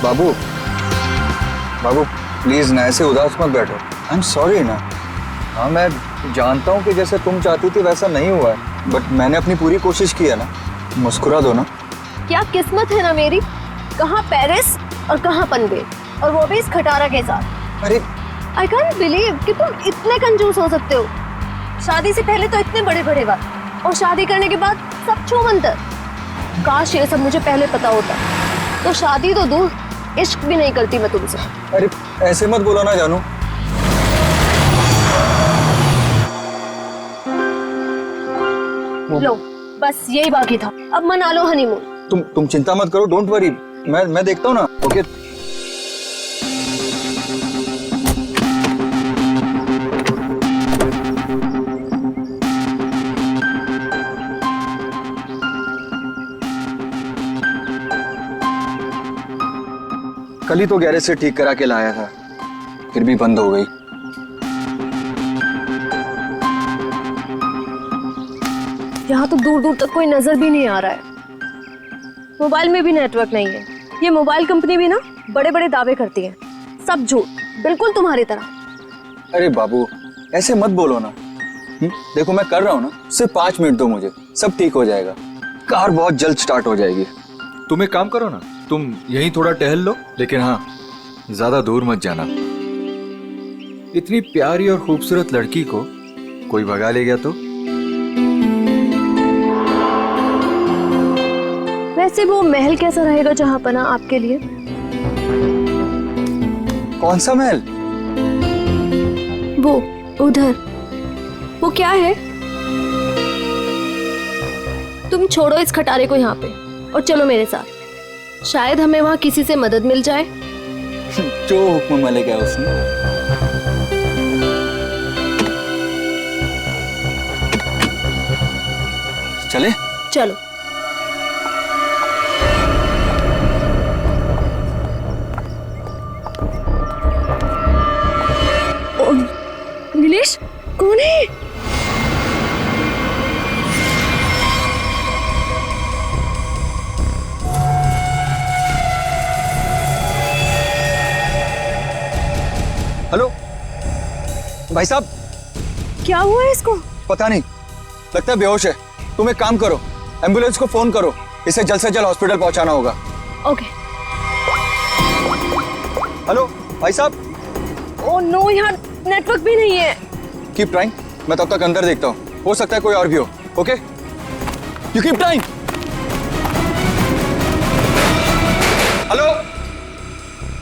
बाबू बाबू please ना ऐसे उदास मत बैठो। आई एम सॉरी ना। हाँ मैं जानता हूँ कि जैसे तुम चाहती थी वैसा नहीं हुआ है, बट मैंने अपनी पूरी कोशिश की है ना। मुस्कुरा दो ना। क्या किस्मत है ना मेरी, कहाँ पेरिस और कहाँ पनवेल, और वो भी इस खटारा के साथ। अरे आई कांट बिलीव कि तुम इतने कंजूस हो सकते हो। शादी से पहले तो इतने बड़े बड़े बात, और शादी करने के बाद सब छूमंतर। काश ये सब मुझे पहले पता होता, तो शादी तो दूर, इश्क भी नहीं करती मैं तुमसे। अरे ऐसे मत बोलो ना जानू। लो बस यही बाकी था, अब मना लो हनीमून। तुम चिंता मत करो, डोंट वरी। मैं देखता हूँ ना। ओके कल ही तो गैरेज से ठीक करा के लाया था, फिर भी बंद हो गई। यहाँ तो दूर दूर तक कोई नजर भी नहीं आ रहा है। मोबाइल में भी नेटवर्क नहीं है। ये मोबाइल कंपनी भी ना बड़े बड़े दावे करती है, सब झूठ, बिल्कुल तुम्हारी तरह। अरे बाबू ऐसे मत बोलो ना। देखो मैं कर रहा हूँ ना, सिर्फ 5 मिनट दो मुझे, सब ठीक हो जाएगा। कार बहुत जल्द स्टार्ट हो जाएगी। तुम एक काम करो ना, तुम यहीं थोड़ा टहल लो, लेकिन हाँ ज्यादा दूर मत जाना। इतनी प्यारी और खूबसूरत लड़की को कोई भगा ले गया तो? वैसे वो महल कैसा रहेगा जहाँ पना आपके लिए? कौन सा महल? वो उधर, वो क्या है? तुम छोड़ो इस खटारे को यहाँ पे और चलो मेरे साथ। शायद हमें वहाँ किसी से मदद मिल जाए। जो हुक्म मलिक है उसने। चले? चलो। नीलेश कौन है? हेलो भाई साहब। क्या हुआ है इसको? पता नहीं, लगता है बेहोश है। तुम एक काम करो, एम्बुलेंस को फोन करो, इसे जल्द से जल्द हॉस्पिटल पहुंचाना होगा। ओके। हेलो भाई साहब। ओह नो, यहाँ नेटवर्क भी नहीं है। कीप ट्राइंग, मैं तब तक अंदर देखता हूँ, हो सकता है कोई और भी हो। Okay you keep trying. Hello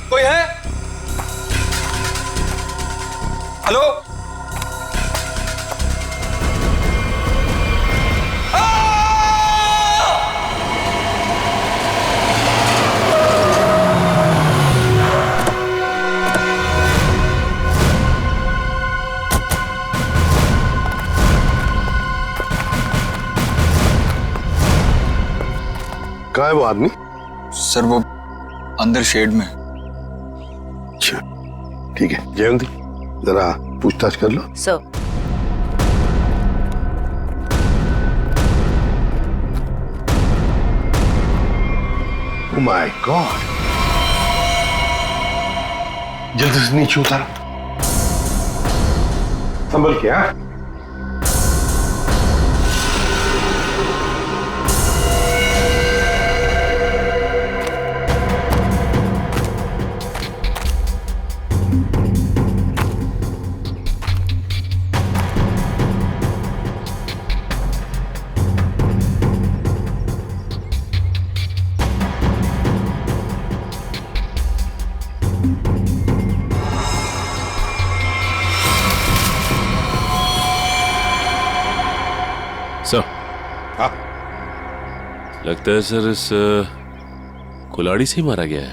कोई है? हेलो कहाँ है वो आदमी? सर वो अंदर शेड में। अच्छा ठीक है, जयंती जरा पूछताछ कर लो। सर। ओह माय गॉड, जल्दी से नीचे उतारो, संभल के। हाँ सर। हाँ लगता है सर इस कुल्हाड़ी से ही मारा गया है।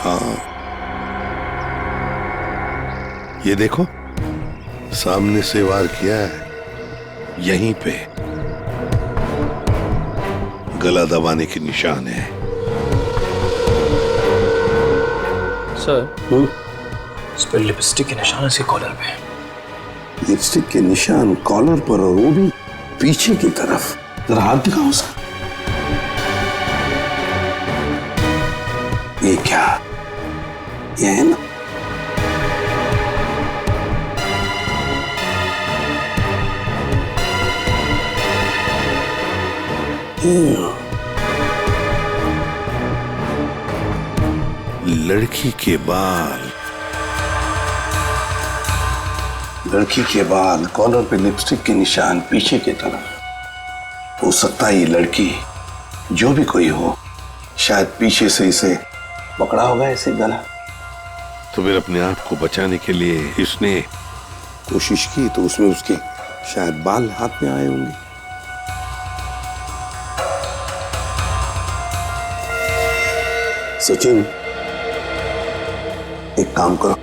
हाँ ये देखो, सामने से वार किया है, यहीं पे गला दबाने के निशान है। सर इस पर लिपस्टिक के निशान इसके कॉलर पे। लिपस्टिक के निशान कॉलर पर, और वो भी पीछे की तरफ। जरा हाथ दिखाओ सर। ये है ना? लड़की के बाल, लड़की के बाल, कॉलर पे लिपस्टिक के निशान पीछे की तरफ। हो सकता है ये लड़की जो भी कोई हो, शायद पीछे से इसे पकड़ा होगा ऐसे गला। तो फिर अपने आप को बचाने के लिए इसने कोशिश की, तो उसमें उसके शायद बाल हाथ में आए होंगे। सचिन, एक काम करो,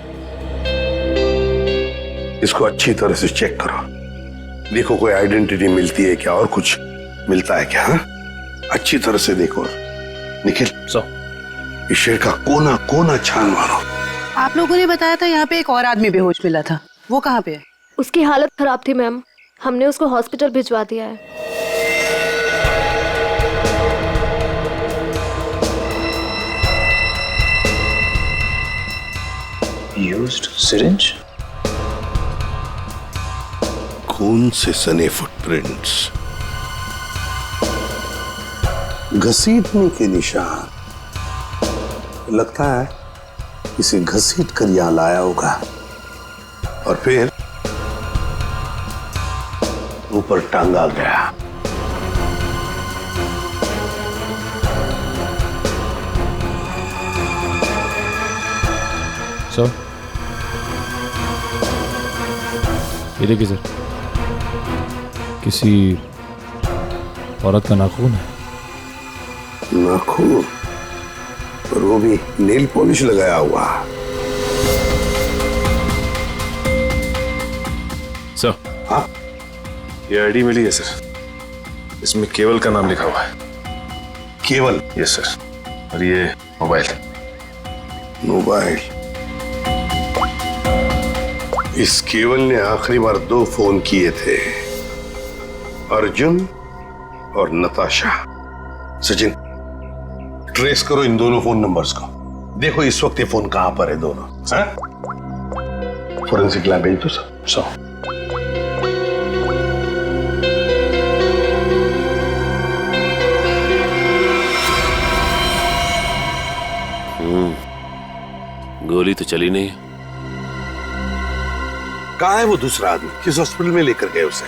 इसको अच्छी तरह से चेक करो, देखो कोई आइडेंटिटी मिलती है क्या और कुछ मिलता है क्या। हाँ, अच्छी तरह से देखो। निखिल, इस शेर का कोना कोना छान मारो। आप लोगों ने बताया था यहाँ पे एक और आदमी बेहोश मिला था, वो कहाँ पे है? उसकी हालत खराब थी मैम, हमने उसको हॉस्पिटल भिजवा दिया है। Used syringe? खून से सने फुटप्रिंट्स, घसीटने के निशान। लगता है इसे घसीट कर यहां लाया होगा और फिर ऊपर टांगा गया। सर, ये देखिए सर, किसी औरत का नाखून है। नाखून? और वो भी नेल पॉलिश लगाया हुआ। सर, हाँ, ये आईडी मिली है सर, इसमें केवल का नाम लिखा हुआ है। केवल? यस सर, और ये मोबाइल। मोबाइल? इस केवल ने आखिरी बार 2 फोन किए थे, अर्जुन और नताशा। सचिन, ट्रेस करो इन दोनों फोन नंबर्स को, देखो इस वक्त ये फोन कहां पर है दोनों। फोरेंसिक लैब भेज दो सर। गोली तो चली नहीं। कहां है वो दूसरा आदमी? किस हॉस्पिटल में लेकर गए उसे?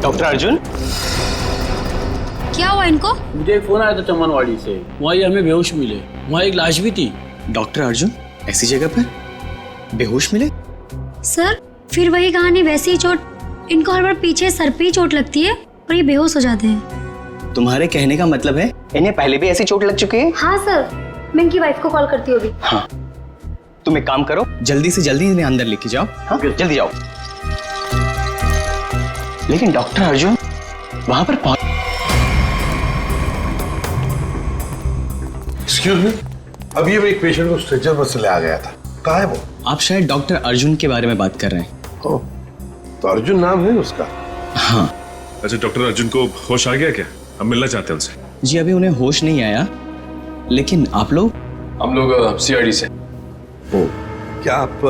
डॉक्टर अर्जुन, क्या हुआ इनको? मुझे एक फोन आया था चमनवाड़ी से, वहाँ ये हमें बेहोश मिले, वहाँ एक लाश भी थी। डॉक्टर अर्जुन ऐसी जगह पर बेहोश मिले? सर, फिर वही कहानी, वैसी ही चोट। इनको हर बार पीछे सर पे ही चोट लगती है और ये बेहोश हो जाते हैं। तुम्हारे कहने का मतलब है इन्हें पहले भी ऐसी चोट लग चुकी है? हाँ सर, मैं इनकी वाइफ को कॉल करती हूँ अभी। हाँ, तुम एक काम करो, जल्दी से जल्दी इन्हें अंदर लेके जाओ। हाँ, जल्दी जाओ। लेकिन डॉक्टर अर्जुन वहां पर एक्सक्यूज मी, अभी एक पेशेंट को स्ट्रेचर पर से ले आ गया था, कहाँ है वो? आप शायद डॉक्टर अर्जुन के बारे में बात कर रहे हैं। ओ, तो अर्जुन नाम है उसका? हाँ। अच्छा, डॉक्टर अर्जुन को होश आ गया क्या? हम मिलना चाहते हैं उनसे। जी, अभी उन्हें होश नहीं आया, लेकिन आप लोग? हम लोग सीआईडी से। ओ, क्या आप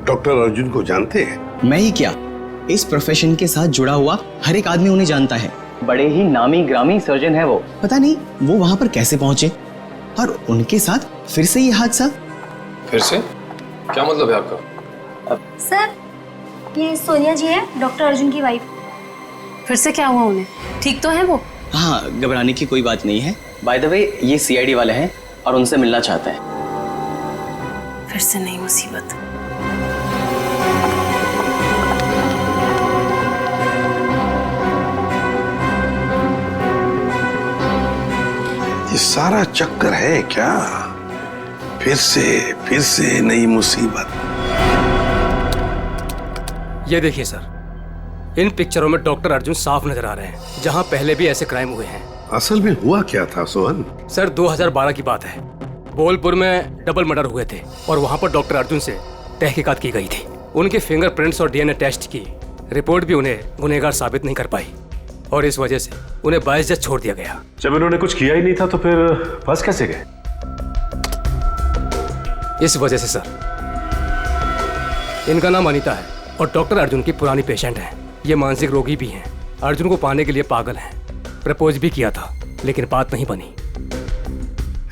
डॉक्टर अर्जुन को जानते हैं? मैं ही क्या, इस प्रोफेशन के साथ जुड़ा हुआ हर एक आदमी उन्हें जानता है। बड़े ही नामी ग्रामी सर्जन है वो। पता नहीं वो वहां पर कैसे पहुंचे और उनके साथ फिर से ये हादसा। फिर से? क्या मतलब है आपका? सर, ये सोनिया जी है, डॉक्टर अर्जुन की वाइफ। फिर से क्या हुआ उन्हें? ठीक तो है वो? हाँ, घबराने की कोई बात नहीं है। बाय द वे, ये सीआईडी वाले हैं और उनसे मिलना चाहते हैं। फिर से नई मुसीबत। ये सारा चक्कर है क्या? फिर से नई मुसीबत। ये देखिए सर, इन पिक्चरों में डॉक्टर अर्जुन साफ नजर आ रहे हैं, जहां पहले भी ऐसे क्राइम हुए हैं। असल में हुआ क्या था सोहन? सर, 2012 की बात है। बोलपुर में डबल मर्डर हुए थे और वहां पर डॉक्टर अर्जुन से तहकीकात की गई थी। उनके फिंगरप्रिंट्स और डीएनए टेस्ट की रिपोर्ट भी उन्हें गुनहगार साबित नहीं कर पाई और इस वजह से उन्हें बाइज्जत छोड़ दिया गया। जब इन्होंने कुछ किया ही नहीं था तो फिर फंस कैसे गए? इस वजह से सर, इनका नाम अनीता है और डॉक्टर अर्जुन की पुरानी पेशेंट है। ये मानसिक रोगी भी हैं। अर्जुन को पाने के लिए पागल हैं। प्रपोज भी किया था लेकिन बात नहीं बनी।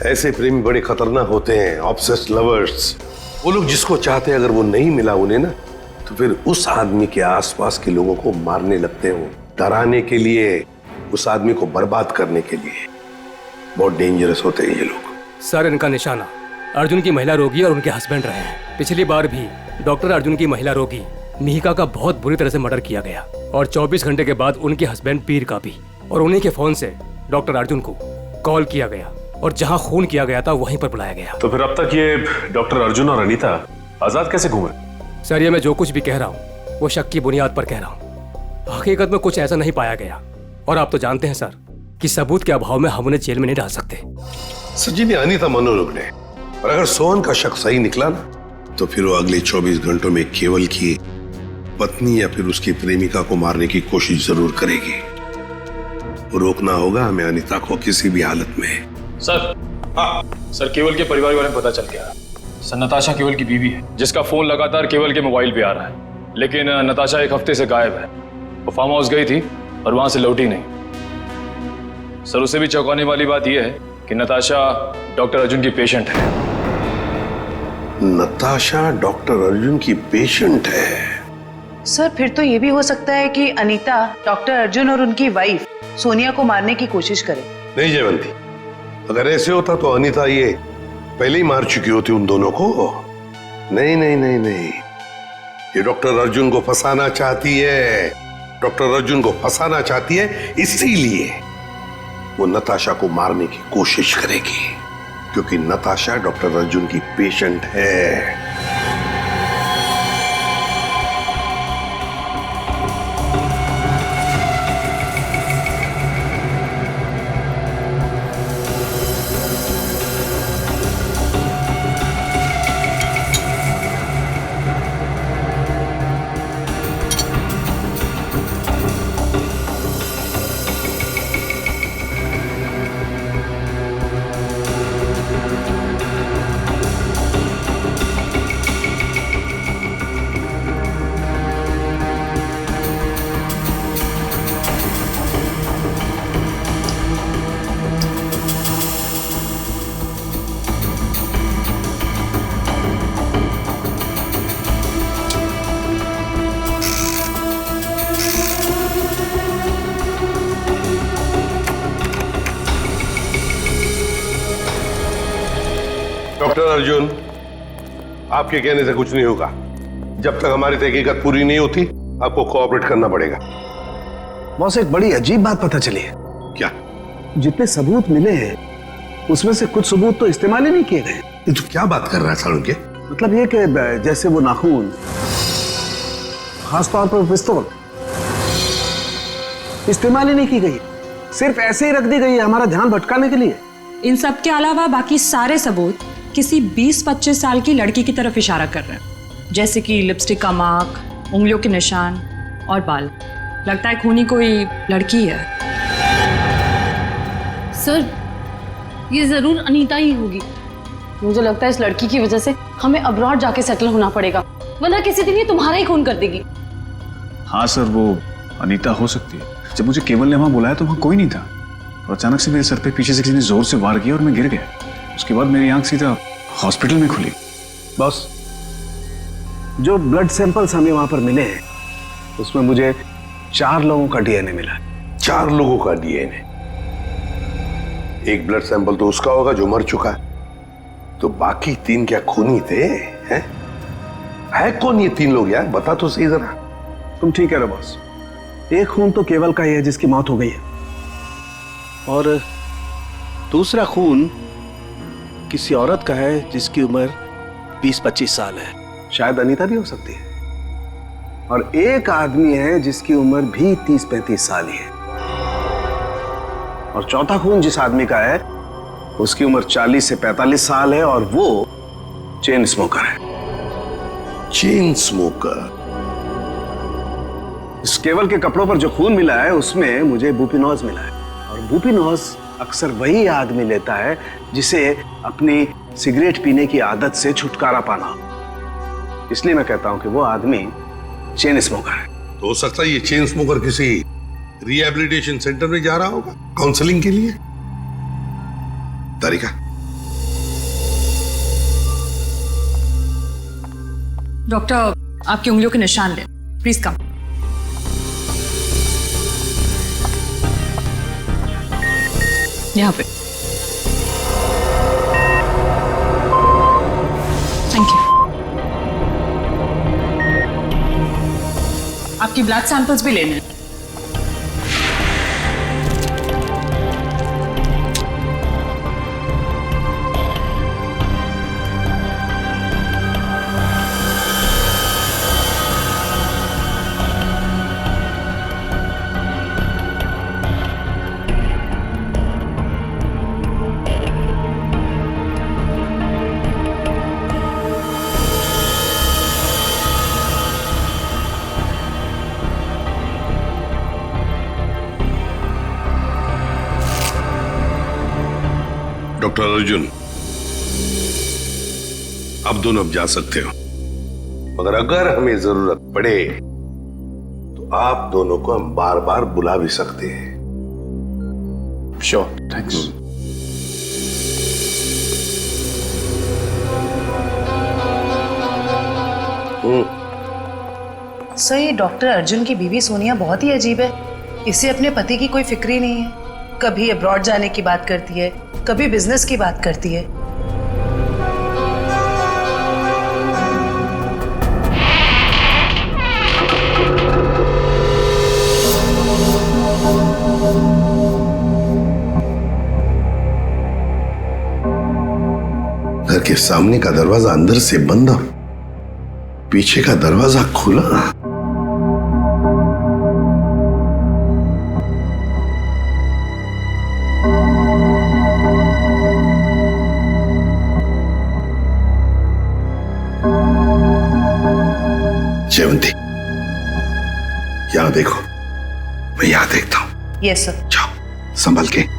ऐसे प्रेमी बड़े खतरनाक होते हैं, ऑब्सेस्ड लवर्स। वो लोग जिसको चाहते हैं अगर वो नहीं मिला उन्हें ना, तो फिर उस आदमी के आसपास के लोगों को मारने लगते हैं, डराने के लिए, उस आदमी को बर्बाद करने के लिए। बहुत डेंजरस होते हैं ये लोग। सर, इनका निशाना अर्जुन की महिला रोगी और उनके हस्बैंड रहे हैं। पिछली बार भी डॉक्टर अर्जुन की महिला रोगी मिहिका का बहुत बुरी तरह से मर्डर किया गया और 24 घंटे के बाद उनके हस्बैंड पीर का भी। और उन्हीं के फोन से डॉक्टर अर्जुन को कॉल किया गया और जहां खून किया गया था वहीं पर बुलाया गया। तो फिर अब तक ये डॉक्टर अर्जुन और अनीता आजाद कैसे घूमे? सर, ये मैं जो कुछ भी कह रहा हूँ वो शक की बुनियाद पर कह रहा हूँ। हकीकत में कुछ ऐसा नहीं पाया गया और आप तो जानते हैं सर कि सबूत के अभाव में हम उन्हें जेल में नहीं डाल सकते। सचिन, ये अनीता मनोरोग ने, और अगर सोहन का शक सही निकला ना, तो फिर वो अगले 24 घंटों में केवल की पत्नी या फिर उसकी प्रेमिका को मारने की कोशिश जरूर करेगी। रोकना होगा हमें अनीता को किसी भी हालत में। सर, हाँ सर, केवल के परिवार के बारे में पता चल गया। सर, नताशा केवल की बीवी है जिसका फोन लगातार केवल के मोबाइल पे आ रहा है, लेकिन नताशा एक हफ्ते से गायब है। वो फार्म हाउस गई थी और वहां से लौटी नहीं। सर, उसे भी चौंकाने वाली बात यह है कि नताशा डॉक्टर अर्जुन की पेशेंट है। नताशा डॉक्टर अर्जुन की पेशेंट है? सर, फिर तो ये भी हो सकता है कि अनीता डॉक्टर अर्जुन और उनकी वाइफ सोनिया को मारने की कोशिश करे। नहीं जयवंती, अगर ऐसे होता तो अनीता ये पहले ही मार चुकी होती उन दोनों को। नहीं नहीं नहीं नहीं, ये डॉक्टर अर्जुन को फंसाना चाहती है। डॉक्टर अर्जुन को फंसाना चाहती है, इसीलिए वो नताशा को मारने की कोशिश करेगी, क्योंकि नताशा डॉक्टर अर्जुन की पेशेंट है। डॉक्टर अर्जुन, आपके कहने से कुछ नहीं होगा। जब तक हमारी तहकीकात पूरी नहीं होती आपको कोऑपरेट करना पड़ेगा। बॉस, एक बड़ी अजीब बात पता चली है। क्या? जितने सबूत मिले हैं उसमें से कुछ सबूत तो इस्तेमाल ही नहीं किए गए। ये तो क्या बात कर रहा है सालुंके? मतलब ये कि जैसे वो नाखून, खासतौर पर पिस्तौल, इस्तेमाल ही नहीं की गई, सिर्फ ऐसे ही रख दी गई है हमारा ध्यान भटकाने के लिए। इन सब के अलावा बाकी सारे सबूत किसी 20-25 साल की लड़की की तरफ इशारा कर रहे हैं, जैसे कि लिपस्टिक का मार्क, उंगलियों के निशान और बाल। लगता है खूनी कोई लड़की है। सर, ये जरूर अनीता ही होगी। मुझे लगता है इस लड़की की वजह से हमें अब्रॉड जाके सेटल होना पड़ेगा, वरना किसी दिन ये तुम्हारा ही खून कर देगी। हाँ सर, वो अनीता हो सकती है। जब मुझे केवल ने वहां बुलाया तो वहां कोई नहीं था और अचानक से मेरे सर पे पीछे से किसी ने जोर से वार किया और मैं गिर गया। उसके बाद मेरी आंख सीधा हॉस्पिटल में खुली। बॉस, जो ब्लड सैंपल्स हमें वहां पर मिले हैं उसमें मुझे 4 लोगों का डीएनए मिला। 4 लोगों का डीएनए? एक ब्लड सैंपल तो उसका होगा जो मर चुका है, तो बाकी 3 क्या खूनी थे? हैं? है कौन ये 3 लोग यार? बता तो सही जरा। तुम ठीक कह रहे हो बॉस, एक खून तो केवल का ही है जिसकी मौत हो गई है, और दूसरा खून किसी औरत का है जिसकी उम्र 20-25 साल है। शायद अनीता भी हो सकती है। और एक आदमी है जिसकी उम्र भी 30-35 साल ही है। और चौथा खून जिस आदमी का है उसकी उम्र 40 से 45 साल है और वो चेन स्मोकर है। Chain smoker? इस केवल के कपड़ों पर जो खून मिला है उसमें मुझे बुपिनोज मिला है, और बुपिनोज अक्सर वही आदमी लेता है जिसे अपनी सिगरेट पीने की आदत से छुटकारा पाना हो। इसलिए मैं कहता हूं कि वो आदमी चेन स्मोकर है। तो हो सकता है ये चेन स्मोकर किसी रिहैबिलिटेशन सेंटर में जा रहा होगा काउंसलिंग के लिए। तारिका, डॉक्टर आपकी उंगलियों के निशान ले, प्लीज कम। यहाँ पे। Thank you. आपकी ब्लड सैंपल्स भी लेने हैं। डॉक्टर अर्जुन, अब दोनों अब जा सकते हो, मगर अगर हमें जरूरत पड़े तो आप दोनों को हम बार बार बुला भी सकते हैं। Sure, thanks. सही, डॉक्टर अर्जुन की बीवी सोनिया बहुत ही अजीब है। इसे अपने पति की कोई फिक्र ही नहीं है। कभी अब्रॉड जाने की बात करती है, कभी बिजनेस की बात करती है। घर के सामने का दरवाजा अंदर से बंद और पीछे का दरवाजा खुला। जयवंती, यहां देखो, मैं यहां देखता हूं। Yes sir. जाओ, संभल के।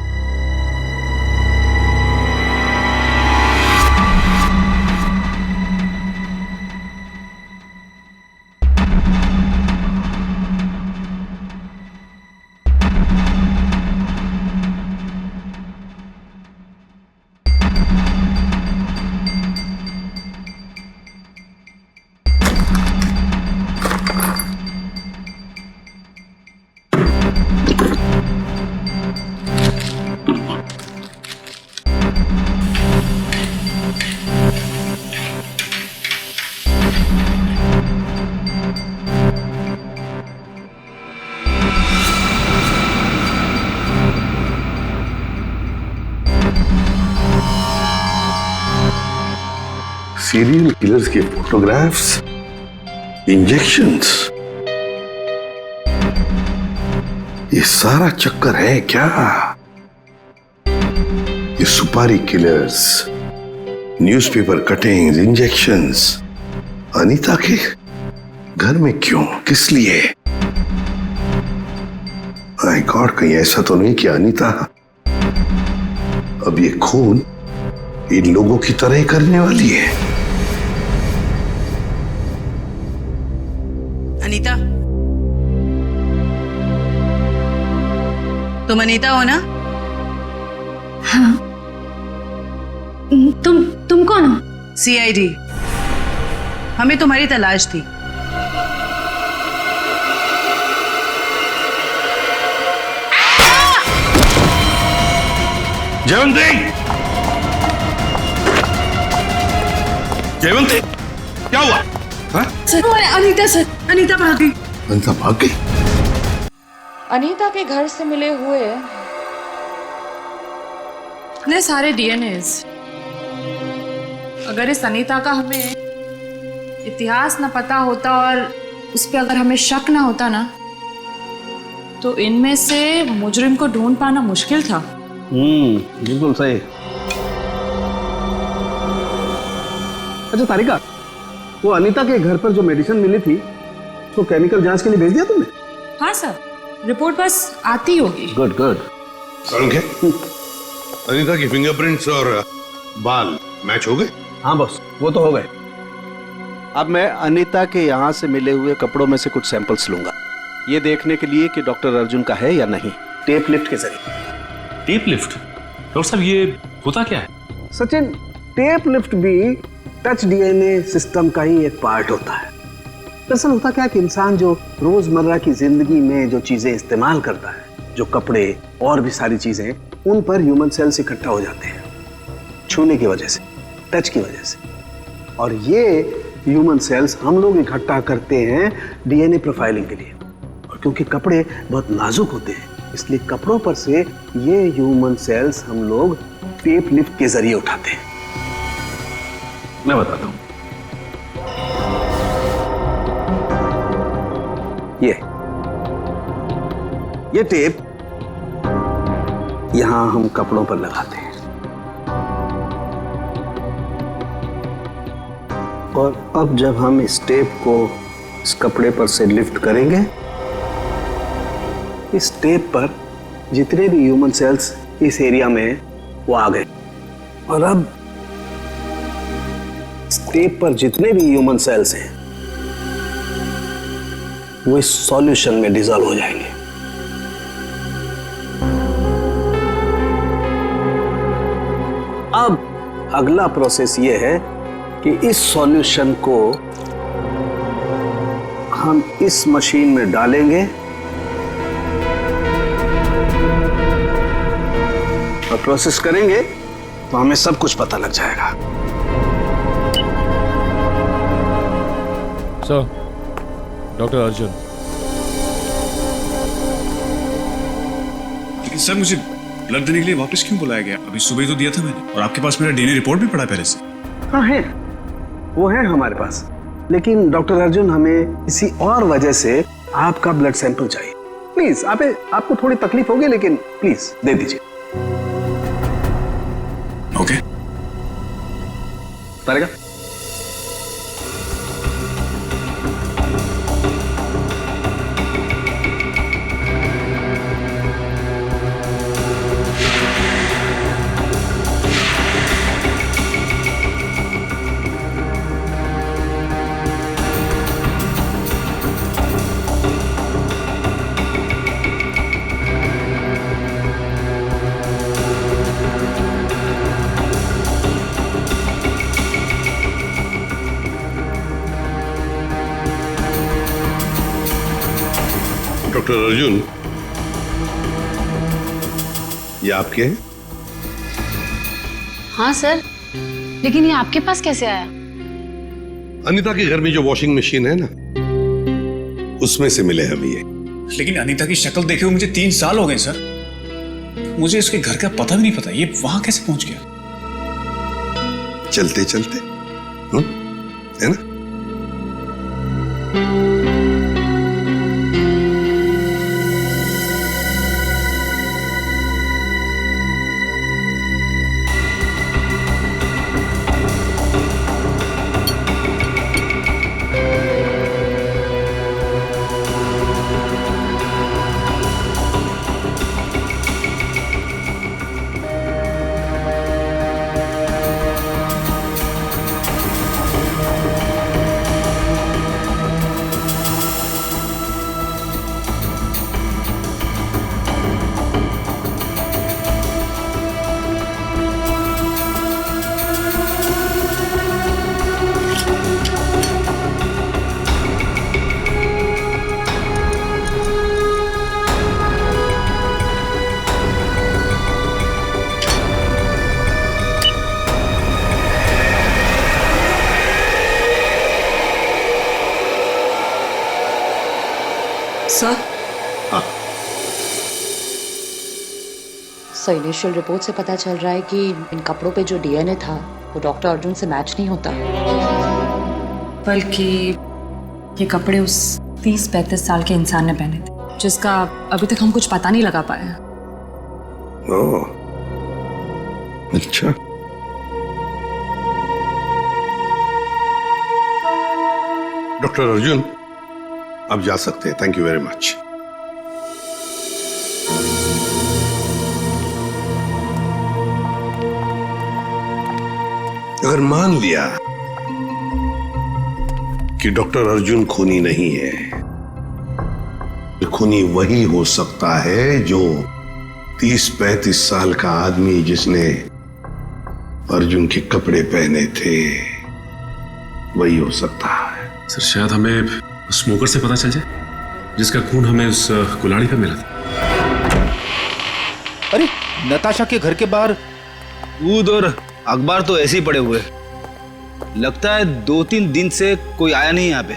सीरियल किलर्स के फोटोग्राफ्स, इंजेक्शंस, ये सारा चक्कर है क्या? ये सुपारी killers, newspaper cuttings, injections Anita के घर में क्यों, किस लिए? माय गॉड, कहीं ऐसा तो नहीं कि अनीता अब ये खून इन लोगों की तरह ही करने वाली है? अनीता, तुम अनीता हो ना? हाँ। तुम कौन हो? सीआईडी। हमें तुम्हारी तलाश थी। जयवंती, जयवंती, क्या हुआ? सर, अनीता सर, अनीता भाग गई। अनीता भाग गई? अनीता के घर से मिले हुए इतने सारे डीएनएज, अगर इस अनीता का हमें इतिहास न पता होता और उस पर अगर हमें शक ना होता ना, तो इनमें से मुजरिम को ढूंढ पाना मुश्किल था। बिल्कुल सही। अच्छा तारिका, वो अनीता के घर पर जो मेडिसिन मिली थी, तो केमिकल जांच के लिए भेज दिया तुमने? हाँ सर, रिपोर्ट बस आती होगी। Good good. अनीता की फिंगरप्रिंट्स और बाल मैच हो गए? हाँ बॉस, वो तो हो गए। अब मैं अनीता के यहाँ से मिले हुए कपड़ों में से कुछ सैंपल्स लूंगा, ये देखने के लिए कि डॉक्टर अर्जुन का है या नहीं, टेप लिफ्ट के जरिए। Tape lift? डॉक्टर साहब ये होता क्या है? सचिन, टेप लिफ्ट भी टच डीएनए सिस्टम का ही एक पार्ट होता है। दरअसल होता क्या कि इंसान जो रोजमर्रा की जिंदगी में जो चीजें इस्तेमाल करता है, जो कपड़े और भी सारी चीजें, उन पर ह्यूमन सेल्स इकट्ठा हो जाते हैं छूने की वजह से, टच की वजह से। और ये ह्यूमन सेल्स हम लोग इकट्ठा करते हैं डीएनए प्रोफाइलिंग के लिए। और क्योंकि कपड़े बहुत नाजुक होते हैं, इसलिए कपड़ों पर से ये ह्यूमन सेल्स हम लोग टेप लिफ्ट के जरिए उठाते हैं। मैं बताता हूं। ये टेप यहां हम कपड़ों पर लगाते हैं और अब जब हम इस टेप को इस कपड़े पर से लिफ्ट करेंगे, इस टेप पर जितने भी ह्यूमन सेल्स इस एरिया में वो आ गए। और अब इस टेप पर जितने भी ह्यूमन सेल्स हैं वो इस सॉल्यूशन में डिसॉल्व हो जाएंगे। अब अगला प्रोसेस ये है कि इस सॉल्यूशन को हम इस मशीन में डालेंगे और प्रोसेस करेंगे तो हमें सब कुछ पता लग जाएगा। Sir, doctor Arjun. लेकिन सर, मुझे ब्लड देने के लिए वापस क्यों बुलाया गया? अभी सुबह ही तो दिया था मैंने, और आपके पास मेरा डीएनए रिपोर्ट भी पड़ा पहले से। हाँ है, वो है हमारे पास, लेकिन डॉक्टर अर्जुन हमें किसी और वजह से आपका ब्लड सैंपल चाहिए। प्लीज, आपको थोड़ी तकलीफ होगी, लेकिन प्लीज दे दीजिए। ओके, तारेगा। डॉक्टर अर्जुन, ये आपके हैं? हाँ सर, लेकिन ये आपके पास कैसे आया? अनीता के घर में जो वॉशिंग मशीन है ना, उसमें से मिले हमें ये। लेकिन अनीता की शक्ल देखे हुए मुझे 3 साल हो गए सर। मुझे इसके घर का पता भी नहीं पता, ये वहां कैसे पहुंच गया? चलते चलते, है ना? सर, सर इनिशियल रिपोर्ट से पता चल रहा है कि इन कपड़ों पे जो डीएनए था वो डॉक्टर अर्जुन से मैच नहीं होता, बल्कि ये कपड़े उस 30-35 साल के इंसान ने पहने थे, जिसका अभी तक हम कुछ पता नहीं लगा पाए। ओह, अच्छा। डॉक्टर अर्जुन, आप जा सकते हैं। Thank you very much. अगर मान लिया कि डॉक्टर अर्जुन खूनी नहीं है, तो खूनी वही हो सकता है जो 30-35 साल का आदमी जिसने अर्जुन के कपड़े पहने थे, वही हो सकता है। सर शायद हमें स्मोकर से पता चल जाए जिसका खून हमें उस कुल्हाड़ी पे मिला था। अरे नताशा के घर के बाहर दूध और अखबार तो ऐसे ही पड़े हुए, लगता है 2-3 दिन से कोई आया नहीं यहाँ पे।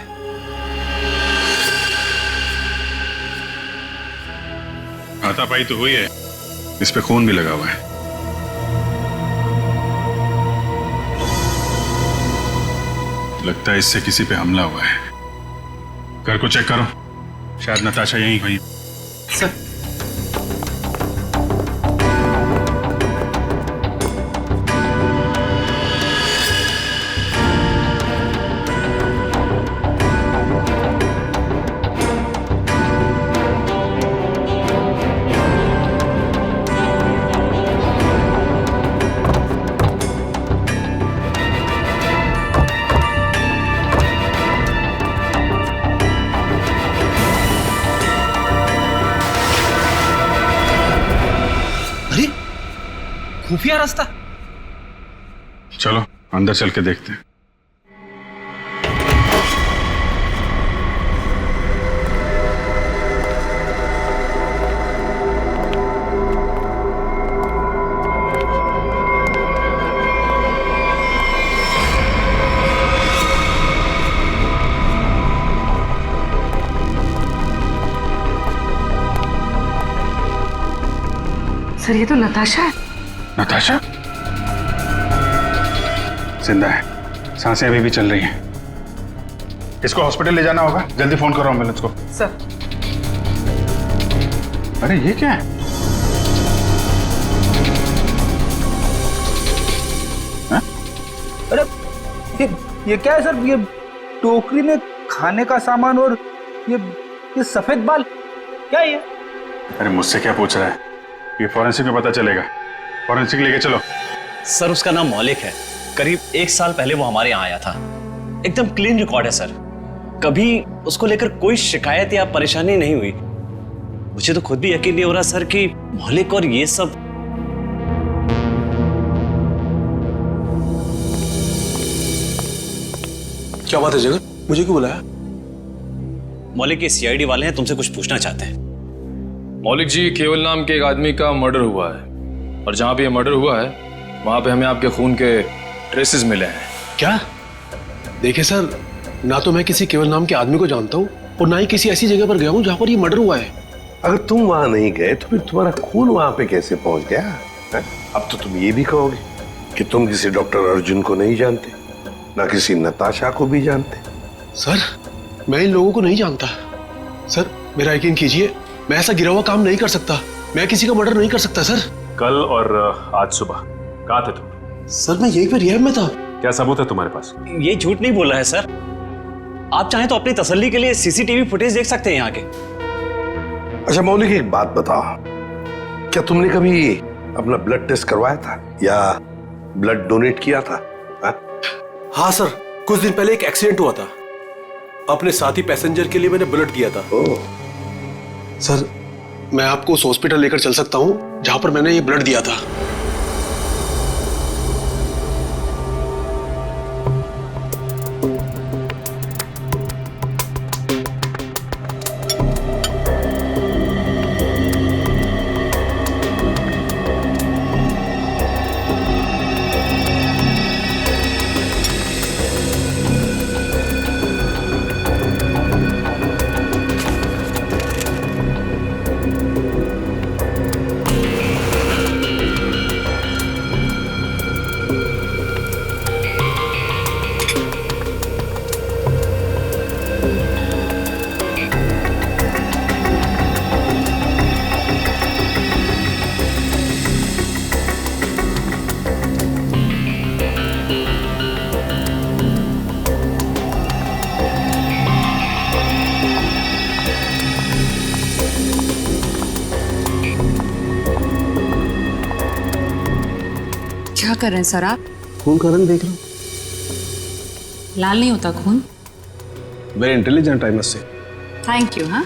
हाथापाई तो हुई है, इस पे खून भी लगा हुआ है। लगता है इससे किसी पे हमला हुआ है। घर को चेक करो, शायद नताशा यहीं हुई। सर खुफिया रास्ता। चलो अंदर चल के देखते हैं। सर ये तो नताशा है। नताशा जिंदा है, सांसें अभी भी चल रही हैं। इसको हॉस्पिटल ले जाना होगा, जल्दी फोन करो एम्बुलेंस को। सर अरे ये क्या है? हा? अरे ये क्या है सर? ये टोकरी में खाने का सामान और ये सफेद बाल क्या है ये? अरे मुझसे क्या पूछ रहा है? ये फॉरेंसिक में पता चलेगा। फॉरेंसिक लेके चलो। सर उसका नाम मौलिक है, करीब 1 साल पहले वो हमारे यहाँ आया था। एकदम क्लीन रिकॉर्ड है सर, कभी उसको लेकर कोई शिकायत या परेशानी नहीं हुई। मुझे तो खुद भी यकीन नहीं हो रहा सर कि मौलिक और ये सब। क्या बात है जगत, मुझे क्यों बुलाया? मौलिक के सीआईडी वाले हैं, तुमसे कुछ पूछना चाहते हैं। मौलिक जी, केवल नाम के एक आदमी का मर्डर हुआ है और जहां पे ये मर्डर हुआ है वहां पे हमें आपके खून के ट्रेसेस मिले हैं। क्या? देखिए सर, ना तो मैं किसी केवल नाम के आदमी को जानता हूँ और ना ही किसी ऐसी जगह पर गया हूँ जहाँ पर ये मर्डर हुआ है। अगर तुम वहां नहीं गए तो फिर तुम्हारा खून वहां पे कैसे पहुंच गया है? अब तो तुम ये भी कहोगे कि तुम किसी डॉक्टर अर्जुन को नहीं जानते, ना किसी नताशा को भी जानते। सर मैं इन लोगों को नहीं जानता। सर मेरा यकीन कीजिए, मैं ऐसा गिरा हुआ काम नहीं कर सकता। मैं किसी का मर्डर नहीं कर सकता सर। कल और आज सुबह कहाँ थे तुम? सर मैं यहीं पे रिहैब में था। क्या सबूत है तुम्हारे पास? ये झूठ नहीं बोल रहा है सर। आप चाहें तो अपनी तसल्ली के लिए सीसीटीवी फुटेज देख सकते हैं यहाँ के। अच्छा मौलिक, एक बात बताओ, क्या तुमने कभी अपना ब्लड टेस्ट करवाया था या ब्लड डोनेट किया था? हाँ सर, कुछ दिन पहले एक एक्सीडेंट हुआ था, अपने साथी पैसेंजर के लिए मैंने ब्लड किया था। सर मैं आपको उस हॉस्पिटल लेकर चल सकता हूँ जहां पर मैंने ये ब्लड दिया था। क्या कर रहे हैं सर आप? खून का रंग देख लो। लाल नहीं होता खून। Very intelligent I must say. Thank you. हाँ,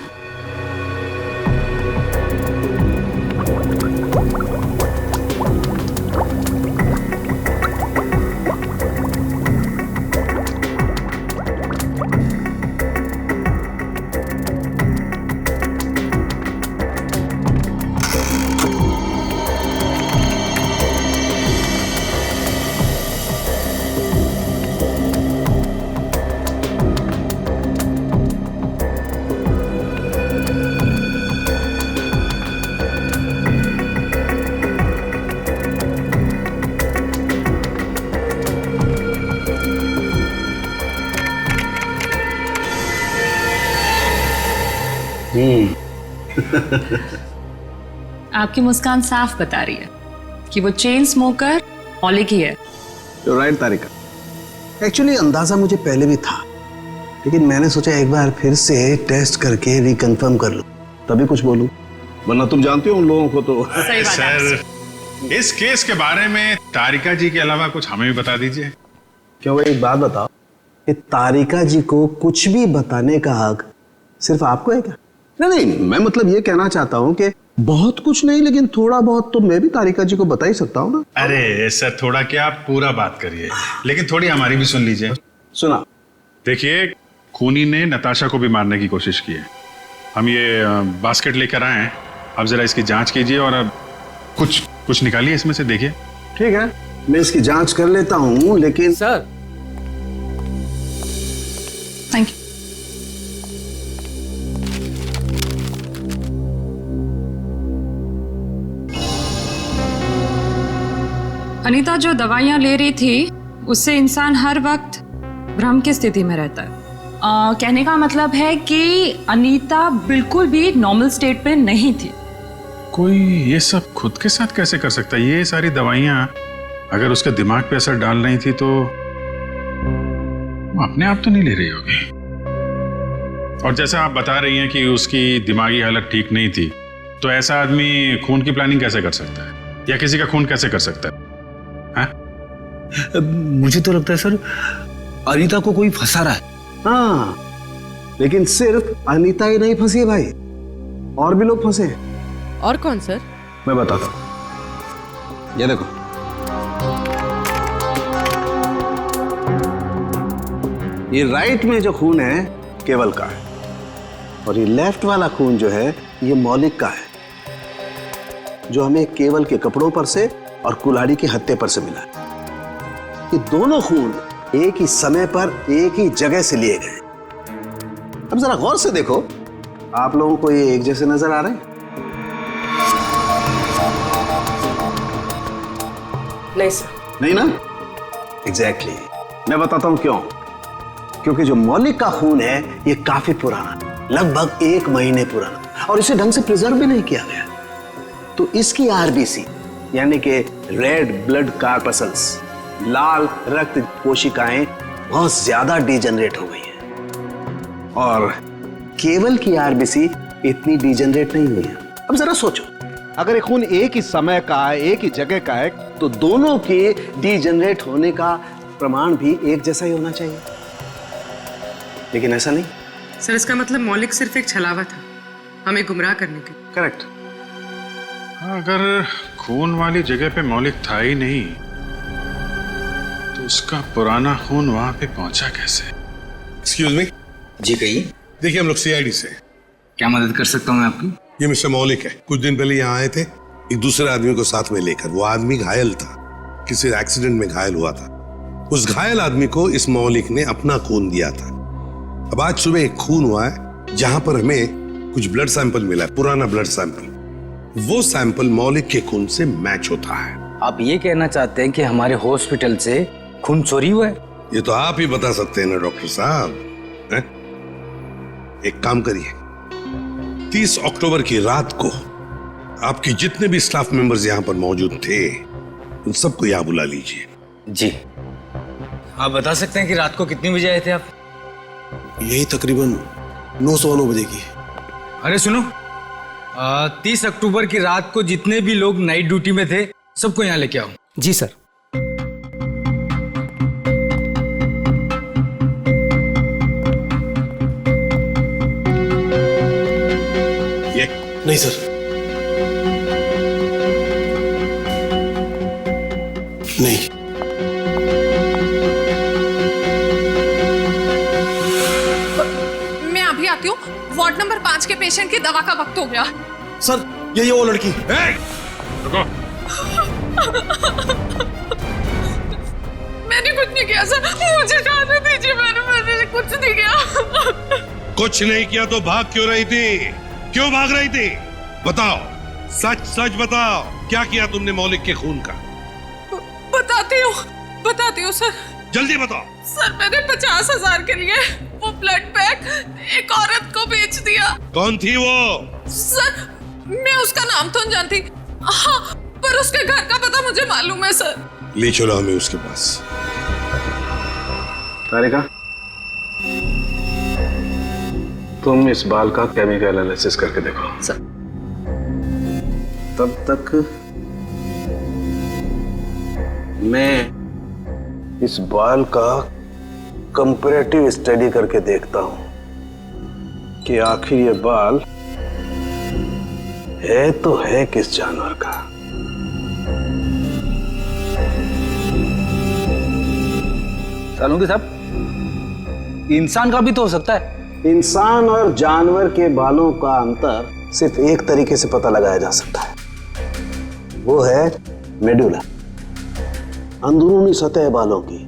आपकी मुस्कान साफ बता रही है कि वो चेन स्मोकर मौलिक ही है। राइट तारिका, एक्चुअली अंदाजा मुझे पहले भी था, लेकिन मैंने सोचा एक बार फिर से टेस्ट करके रिकंफर्म कर लूं, तभी कुछ बोलूं, वरना तुम जानते हो उन लोगों को तो। सर, इस केस के बारे में तारिका जी के अलावा कुछ हमें भी बता दीजिए। क्या वो एक बात बताओ कि तारिका जी को कुछ भी बताने का हक सिर्फ आपको है क्या? नहीं, मैं मतलब ये कहना चाहता हूँ कि बहुत कुछ नहीं, लेकिन थोड़ा बहुत तो मैं भी तारिका जी को बता ही सकता हूँ ना। अरे सर, थोड़ा क्या, आप पूरा बात करिए, लेकिन थोड़ी हमारी भी सुन लीजिए। सुना। देखिए, खूनी ने नताशा को भी मारने की कोशिश की है। हम ये बास्केट लेकर आए हैं, आप जरा इसकी जांच कीजिए और अब कुछ निकालिए इसमें से, देखिए। ठीक है, मैं इसकी जांच कर लेता हूँ, लेकिन सर। Thank you. अनीता जो दवाइयाँ ले रही थी उससे इंसान हर वक्त भ्रम की स्थिति में रहता है। कहने का मतलब है कि अनीता बिल्कुल भी नॉर्मल स्टेट पे नहीं थी। कोई ये सब खुद के साथ कैसे कर सकता है? ये सारी दवाइयाँ अगर उसके दिमाग पे असर डाल रही थी तो वो अपने आप तो नहीं ले रही होगी। और जैसा आप बता रही हैं कि उसकी दिमागी हालत ठीक नहीं थी, तो ऐसा आदमी खून की प्लानिंग कैसे कर सकता है, या किसी का खून कैसे कर सकता है? मुझे तो लगता है सर अनीता को कोई फंसा रहा है। हाँ, लेकिन सिर्फ अनीता ही नहीं फंसी है भाई, और भी लोग फंसे हैं। और कौन सर? मैं बताता हूं, ये देखो। ये राइट में जो खून है केवल का है, और ये लेफ्ट वाला खून जो है ये मौलिक का है, जो हमें केवल के कपड़ों पर से और कुल्हाड़ी के हत्थे पर से मिला है। ये दोनों खून एक ही समय पर एक ही जगह से लिए गए। अब जरा गौर से देखो, आप लोगों को ये एक जैसे नजर आ रहे हैं? नहीं सर। नहीं ना? एग्जैक्टली। मैं बताता हूं क्यों। क्योंकि जो मौलिक का खून है ये काफी पुराना, लगभग 1 महीने पुराना, और इसे ढंग से प्रिजर्व भी नहीं किया गया। तो इसकी आरबीसी यानी कि रेड ब्लड कार्पसल्स, लाल रक्त कोशिकाएं बहुत ज्यादा डिजेनरेट हो गई हैं, और केवल की आरबीसी इतनी डिजेनरेट नहीं हुई है। अब जरा सोचो, अगर ये खून एक ही समय का है, एक ही जगह का है, तो दोनों के डिजेनरेट होने का प्रमाण भी एक जैसा ही होना चाहिए, लेकिन ऐसा नहीं। सर, इसका मतलब मौलिक सिर्फ एक छलावा था हमें गुमराह करने के। करेक्ट। अगर खून वाली जगह पे मौलिक था ही नहीं, तो उसका पुराना खून वहां पे पहुंचा कैसे? Excuse me. जी कहिए। देखिए, हम लोग सीआईडी से। क्या मदद कर सकता हूँ मैं आपकी? ये मिस्टर मौलिक है। कुछ दिन पहले यहाँ आए थे एक दूसरे आदमी को साथ में लेकर। वो आदमी घायल था, किसी एक्सीडेंट में घायल हुआ था। उस घायल आदमी को इस मौलिक ने अपना खून दिया था। अब आज सुबह एक खून हुआ है जहां पर हमें कुछ ब्लड सैंपल मिला है, पुराना ब्लड सैंपल। वो सैंपल मौलिक के खून से मैच होता है। आप ये कहना चाहते हैं कि हमारे हॉस्पिटल से खून चोरी हुआ है? ये तो आप ही बता सकते हैं ना डॉक्टर साहब। एक काम करिए, 30 अक्टूबर की रात को आपके जितने भी स्टाफ मेंबर्स यहाँ पर मौजूद थे उन सबको यहाँ बुला लीजिए। जी। आप बता सकते हैं कि रात को कितने बजे आए थे आप? यही तकरीबन 9:09 बजे की। अरे सुनो, 30 अक्टूबर की रात को जितने भी लोग नाइट ड्यूटी में थे सबको यहाँ लेके आओ। जी सर। नहीं सर, नहीं। मैं अभी आती हूँ। वार्ड नंबर 5 के पेशेंट की दवा का वक्त हो गया। सर, यही वो लड़की। मैंने कुछ नहीं किया सर, मुझे जाने दीजिए। मैंने कुछ नहीं किया। कुछ नहीं किया तो भाग क्यों रही थी? क्यों भाग रही थी? बताओ, सच सच बताओ, क्या किया तुमने मौलिक के खून का? बताती हूँ सर। जल्दी बताओ। सर, मैंने 50,000 के लिए वो ब्लड पैक एक औरत को बेच दिया। कौन थी वो? सर, मैं उसका नाम तो नहीं जानती, हाँ, पर उसके घर का पता मुझे मालूम है सर। ले चलो हमें उसके पास। तारिका, तुम इस बाल का केमिकल एनालिसिस करके देखो। सर। तब तक मैं इस बाल का कंपैरेटिव स्टडी करके देखता हूं कि आखिर ये बाल है तो है किस जानवर का। सालुंगी साहब, इंसान का भी तो हो सकता है। इंसान और जानवर के बालों का अंतर सिर्फ एक तरीके से पता लगाया जा सकता है, वो है मेडुला, अंदरूनी सतह बालों की।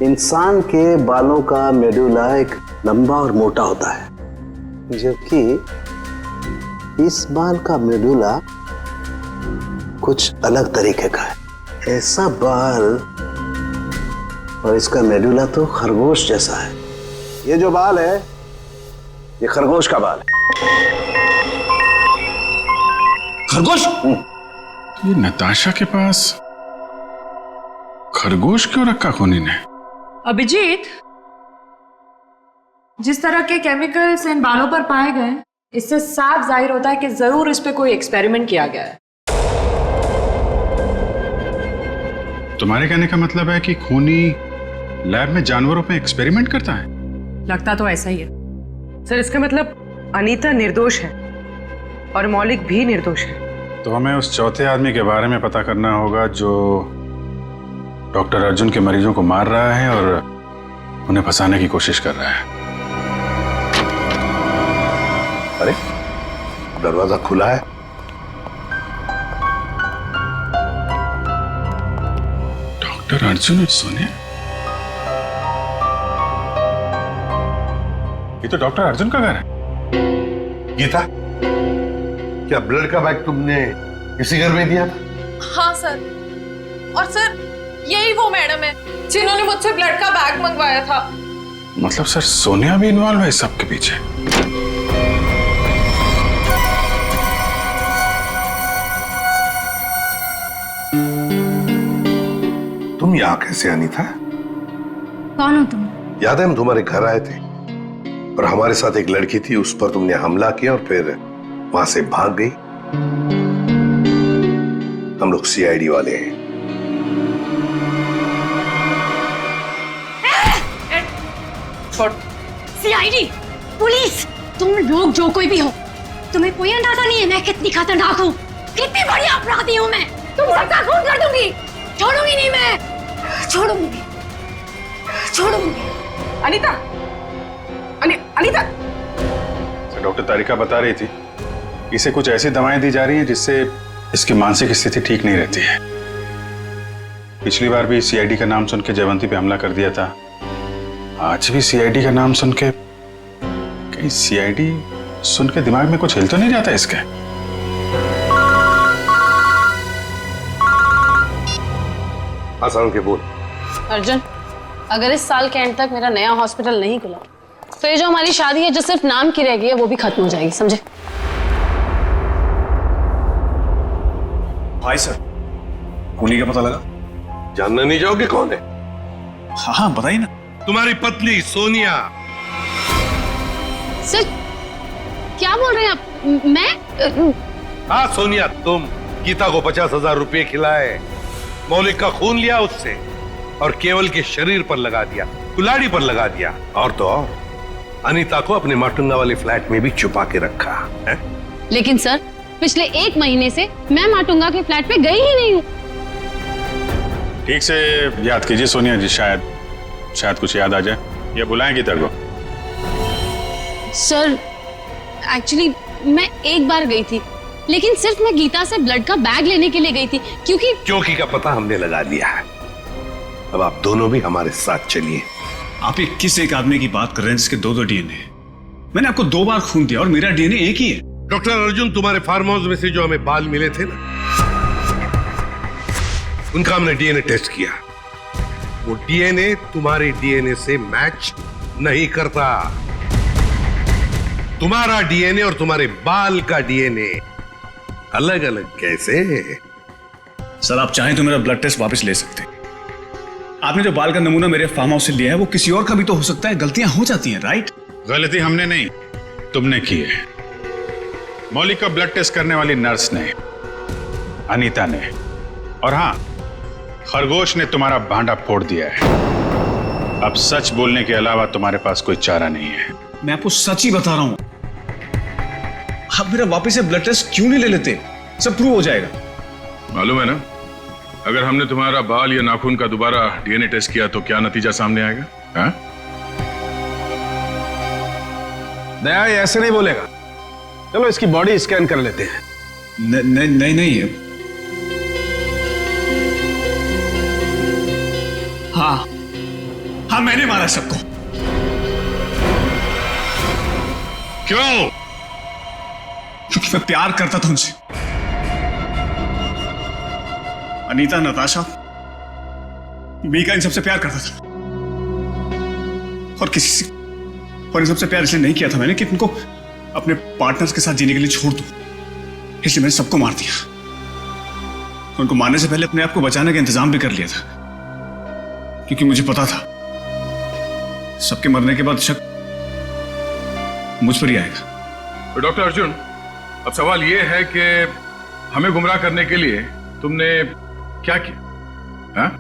इंसान के बालों का मेडुला एक लंबा और मोटा होता है, जबकि इस बाल का मेडुला कुछ अलग तरीके का है। ऐसा बाल और इसका मेडुला तो खरगोश जैसा है। ये जो बाल है, ये खरगोश का बाल है। खरगोश? ये नताशा के पास खरगोश क्यों रखा खूनी ने? अभिजीत, जिस तरह के केमिकल्स इन बालों पर पाए गए, इससे साफ जाहिर होता है कि जरूर इस पे कोई एक्सपेरिमेंट किया गया है। तुम्हारे कहने का मतलब है कि खूनी लैब में जानवरों पे एक्सपेरिमेंट करता है? लगता तो ऐसा ही है। सर, इसका मतलब अनीता निर्दोष है और मौलिक भी निर्दोष है। तो हमें उस चौथे आदमी के बारे में पता करना होगा जो डॉक्टर अर्जुन के मरीजों को मार रहा है और उन्हें फंसाने की कोशिश कर रहा है। अरे, दरवाजा खुला है। डॉक्टर अर्जुन और सोनिया? ये तो डॉक्टर अर्जुन का घर है। गीता, क्या ब्लड का बैग तुमने इसी घर में दिया था? हाँ सर, और सर यही वो मैडम है जिन्होंने मुझसे ब्लड का बैग मंगवाया था। मतलब सर, सोनिया भी इन्वॉल्व है इस सब के पीछे? तुम यहाँ कैसे आनी था? कौन हो तुम? याद है हम तुम्हारे घर आए थे और हमारे साथ एक लड़की थी, उस पर तुमने हमला किया और फिर वहां से भाग गई। हम लोग सीआईडी वाले हैं। सीआईडी, पुलिस, तुम लोग जो कोई भी हो, तुम्हें कोई अंदाजा नहीं है मैं कितनी खतरनाक हूँ, कितनी बड़ी अपराधी हूँ मैं। तुम सबका खून कर दूंगी, छोड़ूंगी नहीं मैं, छोड़ूंगी। अनीता, अनीता। डॉक्टर तारिका बता रही थी, इसे कुछ ऐसी दवाएं दी जा रही हैं जिससे इसकी मानसिक स्थिति ठीक नहीं रहती है। पिछली बार भी सीआईडी का नाम सुन के जयवंती पे हमला कर दिया था, आज भी सीआईडी का नाम सुन के, कहीं सीआईडी सुन के दिमाग में कुछ हिल तो नहीं जाता इसके? आसान के बोल। अर्जुन, अगर इस साल के एंड तक मेरा नया हॉस्पिटल नहीं खुला तो ये जो हमारी शादी है जो सिर्फ नाम की रह गई है वो भी खत्म हो जाएगी, समझे? भाई सर, खूनी का पता लगा? जानना नहीं चाहोगे कौन है? हाँ बताइए ना। तुम्हारी पत्नी सोनिया। सर, क्या बोल रहे हैं आप? मैं? हाँ सोनिया, तुम गीता को 50,000 रुपए खिलाए, मौलिक का खून लिया उससे और केवल के शरीर पर लगा दिया, कुल्हाड़ी पर लगा दिया, और तो और अनीता को अपने माटुंगा वाले फ्लैट में भी छुपा के रखा है। लेकिन सर पिछले 1 महीने से मैं माटुंगा के फ्लैट पे गई ही नहीं हूँ। ठीक से याद कीजिए सोनिया जी, शायद कुछ याद आ जाए या बुलाएंगे तेरे को। सर एक्चुअली मैं एक बार गई थी, लेकिन सिर्फ मैं गीता से ब्लड का बैग लेने के लिए गई थी, क्योंकि का पता हमने लगा लिया है। अब आप दोनों भी हमारे साथ चलिए। आप ये किस एक आदमी की बात कर रहे हैं जिसके 2 डीएनए? मैंने आपको 2 बार खून दिया और मेरा डीएनए एक ही है। डॉक्टर अर्जुन, तुम्हारे फार्म हाउस में से जो हमें बाल मिले थे ना, उनका हमने डीएनए टेस्ट किया। वो डीएनए तुम्हारे डीएनए से मैच नहीं करता। तुम्हारा डीएनए और तुम्हारे बाल का डीएनए अलग अलग कैसे? सर आप चाहें तो मेरा ब्लड टेस्ट वापस ले सकते हैं। आपने जो बाल का नमूना मेरे फार्म हाउस से लिया है वो किसी और का भी तो हो सकता है। गलतियां हो जाती हैं, राइट? गलती हमने नहीं, तुमने की है। मौलिक का ब्लड टेस्ट करने वाली नर्स ने, अनीता ने, और हाँ, खरगोश ने तुम्हारा भांडा फोड़ दिया है। अब सच बोलने के अलावा तुम्हारे पास कोई चारा नहीं है। मैं आपको सच ही बता रहा हूं। आप मेरा वापस से ब्लड टेस्ट क्यों नहीं ले लेते? सब प्रूव हो जाएगा। मालूम है ना, अगर हमने तुम्हारा बाल या नाखून का दोबारा डीएनए टेस्ट किया तो क्या नतीजा सामने आएगा? हाँ? दया ये ऐसे नहीं बोलेगा। चलो इसकी बॉडी स्कैन कर लेते हैं। नहीं। हाँ मैंने मारा सबको। क्यों? क्योंकि मैं प्यार करता था उनसे। अनीता, नताशा, मीका, इन सबसे प्यार करता था। और इन सबसे प्यार इसलिए नहीं किया था मैंने कि उनको अपने पार्टनर्स के साथ जीने के लिए छोड़ दूं। इसलिए मैंने सबको मार दिया। उनको मारने से पहले अपने आप को बचाने का इंतजाम भी कर लिया था, क्योंकि मुझे पता था सबके मरने के बाद शक मुझ पर ही आएगा। तो डॉक्टर अर्जुन, अब सवाल यह है कि हमें गुमराह करने के लिए तुमने क्या किया? हाँ?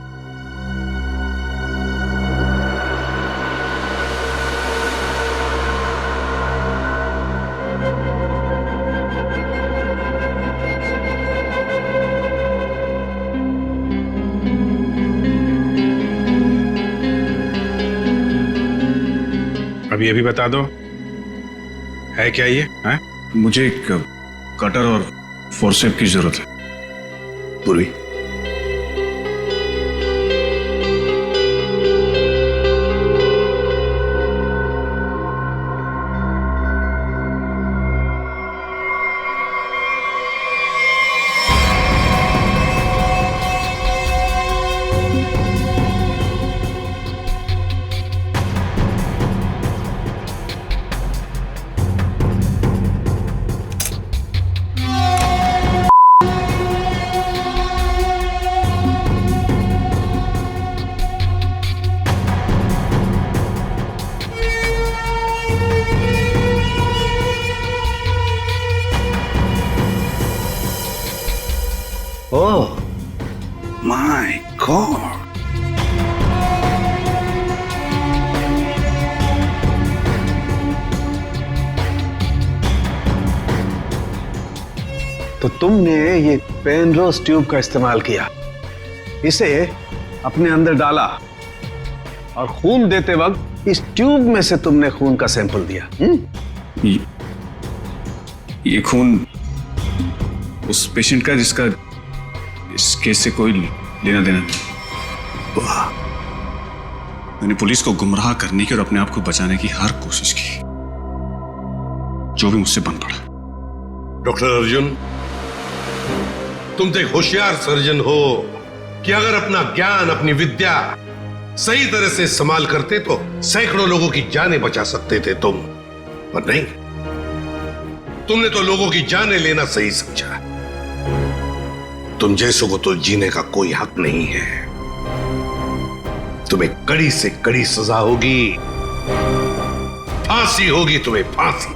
अब ये भी बता दो, है क्या ये? है? मुझे एक कटर और फोर्सेप की जरूरत है। पूर्वी, Oh my God! तो तुमने ये पेनरोज ट्यूब का इस्तेमाल किया, इसे अपने अंदर डाला और खून देते वक्त इस ट्यूब में से तुमने खून का सैंपल दिया। ये खून उस पेशेंट का जिसका इस केस से कोई लेना देना नहीं। वाह! मैंने पुलिस को गुमराह करने की और अपने आप को बचाने की हर कोशिश की, जो भी मुझसे बन पड़ा। डॉक्टर अर्जुन, तुम तो एक होशियार सर्जन हो कि अगर अपना ज्ञान, अपनी विद्या सही तरह से इस्तेमाल करते तो सैकड़ों लोगों की जानें बचा सकते थे तुम, पर नहीं, तुमने तो लोगों की जानें लेना सही समझा। तुम जैसों को तो जीने का कोई हक नहीं है। तुम्हें कड़ी से कड़ी सजा होगी, फांसी होगी तुम्हें, फांसी।